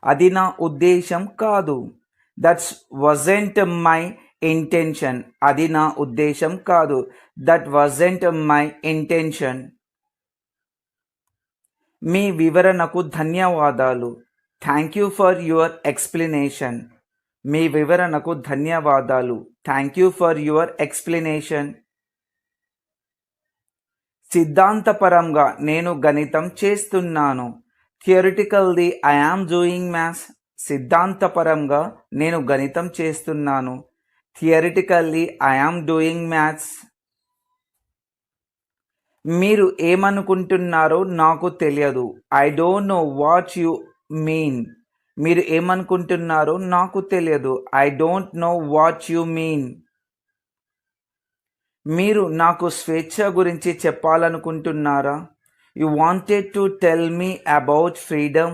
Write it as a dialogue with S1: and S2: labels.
S1: అది నా ఉద్దేశం కాదు. That's wasn't my intention. అది నా ఉద్దేశం కాదు. That wasn't my intention. మీ వివరణకు ధన్యవాదాలు. Thank you for your explanation. మీ వివరణకు ధన్యవాదాలు. Thank you for your explanation. సిద్ధాంతపరంగా నేను గణితం చేస్తున్నాను. Theoretically I am doing maths. సిద్ధాంతపరంగా నేను గణితం చేస్తున్నాను. Theoretically I am doing maths. మీరు ఏమనుకుంటున్నారో నాకు తెలియదు. I don't know what you mean. మీరు ఏమనుకుంటున్నారో నాకు తెలియదు. I don't know what you mean. మీరు నాకు స్వేచ్ఛ గురించి చెప్పాలనుకుంటున్నారా? You wanted to tell me about freedom.